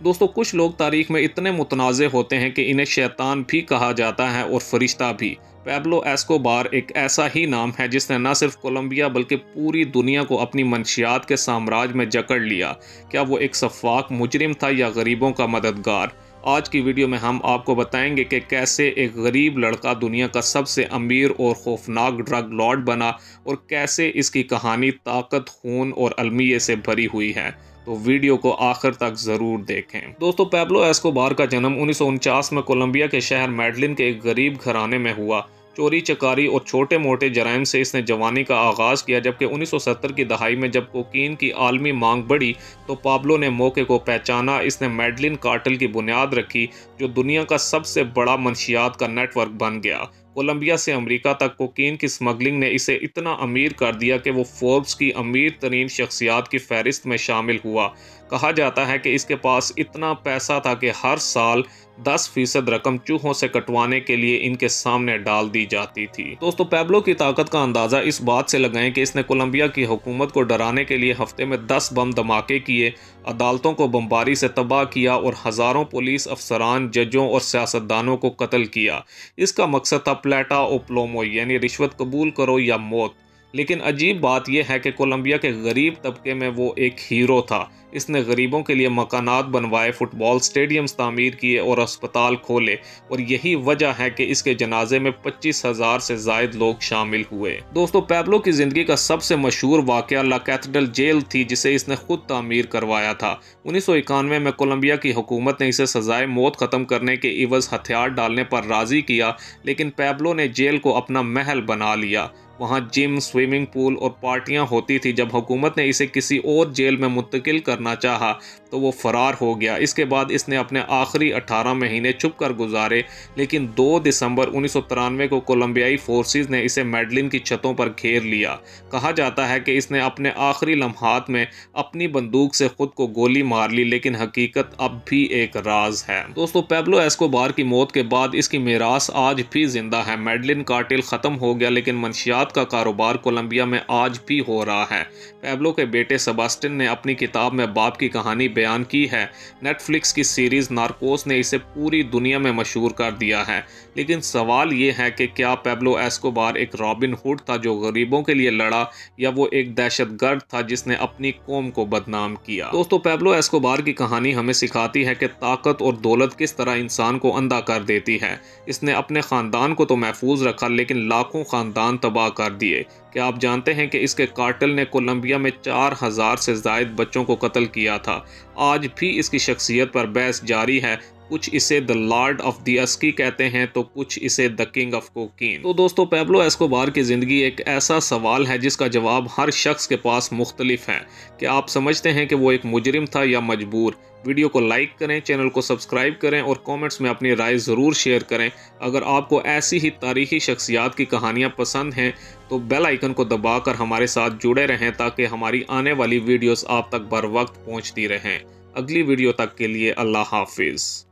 दोस्तों कुछ लोग तारीख में इतने मुतनाज़े होते हैं कि इन्हें शैतान भी कहा जाता है और फरिश्ता भी। पैब्लो एस्कोबार एक ऐसा ही नाम है जिसने न सिर्फ कोलंबिया बल्कि पूरी दुनिया को अपनी मंशियात के साम्राज्य में जकड़ लिया। क्या वो एक सफाक मुजरिम था या गरीबों का मददगार? आज की वीडियो में हम आपको बताएंगे कि कैसे एक गरीब लड़का दुनिया का सबसे अमीर और खौफनाक ड्रग लॉर्ड बना और कैसे इसकी कहानी ताकत, खून और अलमिये से भरी हुई है। तो वीडियो को आखिर तक ज़रूर देखें। दोस्तों पैब्लो एस्कोबार का जन्म 1949 में कोलंबिया के शहर मेडलिन के एक गरीब घराने में हुआ। चोरी चकारी और छोटे मोटे जराइम से इसने जवानी का आगाज़ किया, जबकि 1970 की दहाई में जब कोकीन की आलमी मांग बढ़ी तो पाब्लो ने मौके को पहचाना। इसने मेडलिन कार्टेल की बुनियाद रखी जो दुनिया का सबसे बड़ा मंशियात का नेटवर्क बन गया। कोलंबिया से अमेरिका तक कोकीन की स्मगलिंग ने इसे इतना अमीर कर दिया कि वो फोर्ब्स की अमीर तरीन शख्सियात की फहरिस्त में शामिल हुआ। कहा जाता है कि इसके पास इतना पैसा था कि हर साल 10% रकम चूहों से कटवाने के लिए इनके सामने डाल दी जाती थी। दोस्तों पैब्लो की ताकत का अंदाज़ा इस बात से लगाएं कि इसने कोलंबिया की हुकूमत को डराने के लिए हफ्ते में 10 बम धमाके किए, अदालतों को बमबारी से तबाह किया और हज़ारों पुलिस अफसरान, जजों और सियासतदानों को कत्ल किया। इसका मकसद था प्लेटा ओ प्लोमो, यानी रिश्वत कबूल करो या मौत। लेकिन अजीब बात यह है कि कोलंबिया के गरीब तबके में वो एक हीरो था। इसने गरीबों के लिए मकानात बनवाए, फुटबॉल स्टेडियम्स तामीर किए और अस्पताल खोले, और यही वजह है कि इसके जनाजे में 25,000 से जायद लोग शामिल हुए। दोस्तों पैब्लो की ज़िंदगी का सबसे मशहूर वाक़या ला कैथेड्रल जेल थी जिसे इसने खुद तामीर करवाया था। 1991 में कोलंबिया की हुकूमत ने इसे सजाए मौत ख़त्म करने के इवज़ हथियार डालने पर राज़ी किया, लेकिन पैब्लो ने जेल को अपना महल बना लिया। वहाँ जिम, स्विमिंग पूल और पार्टियां होती थी। जब हुकूमत ने इसे किसी और जेल में मुंतकिल करना चाहा तो वो फरार हो गया। इसके बाद इसने अपने आखिरी 18 महीने छुप कर गुजारे, लेकिन 2 दिसंबर 1993 को कोलंबियाई फोर्सेस ने इसे मेडलिन की छतों पर घेर लिया। कहा जाता है कि इसने अपने आखिरी लम्हात में अपनी बंदूक से खुद को गोली मार ली, लेकिन हकीकत अब भी एक राज है। दोस्तों पैब्लो एस्कोबार की मौत के बाद इसकी मीरास आज भी जिंदा है। मेडलिन कार्टेल ख़त्म हो गया, लेकिन मंशियात का कारोबार कोलंबिया में आज भी हो रहा है। पैब्लो के बेटे सेबास्टियन ने अपनी किताब में बाप की कहानी बयान की है। नेटफ्लिक्स की सीरीज नार्कोस ने इसे पूरी दुनिया में मशहूर कर दिया है। लेकिन सवाल ये है कि क्या पैब्लो एस्कोबार एक रॉबिन हुड था जो गरीबों के लिए लड़ा, या वो एक दहशतगर्द था जिसने अपनी कौम को बदनाम किया? दोस्तों पैब्लो एस्कोबार की कहानी हमें सिखाती है कि ताकत और दौलत किस तरह इंसान को अंधा कर देती है। इसने अपने खानदान को तो महफूज रखा, लेकिन लाखों खानदान तबाह कर दिए। क्या आप जानते हैं कि इसके कार्टेल ने कोलंबिया में 4000 से ज़ायद बच्चों को कत्ल किया था? आज भी इसकी शख्सियत पर बहस जारी है। कुछ इसे द लॉर्ड ऑफ द अस्की कहते हैं तो कुछ इसे द किंग ऑफ कोकीन। तो दोस्तों पैब्लो एस्कोबार की ज़िंदगी एक ऐसा सवाल है जिसका जवाब हर शख्स के पास मुख्तलिफ है। क्या आप समझते हैं कि वो एक मुजरिम था या मजबूर? वीडियो को लाइक करें, चैनल को सब्सक्राइब करें और कमेंट्स में अपनी राय ज़रूर शेयर करें। अगर आपको ऐसी ही तारीखी शख्सियात की कहानियाँ पसंद हैं तो बेल आइकन को दबाकर हमारे साथ जुड़े रहें ताकि हमारी आने वाली वीडियोस आप तक बर वक्त पहुँचती रहें। अगली वीडियो तक के लिए अल्लाह हाफिज़।